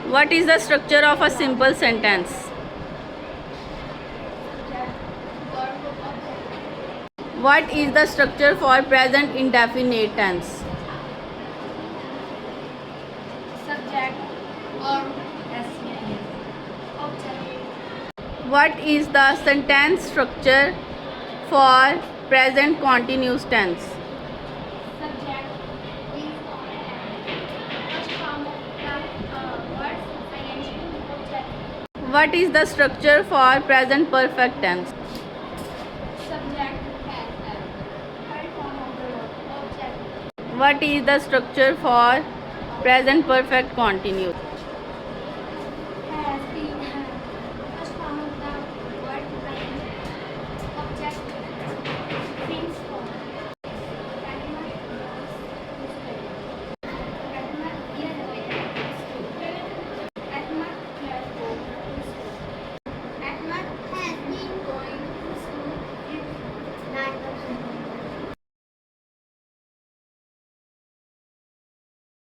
What is the structure of a simple sentence? What is the structure for present indefinite tense? Subject, verb, SVN. Object. What is the sentence structure for present continuous tense? Subject, is, first form of words, ing, object. What is the structure for present perfect tense? Subject, third form of the word, object. What is the structure for present perfect continuous?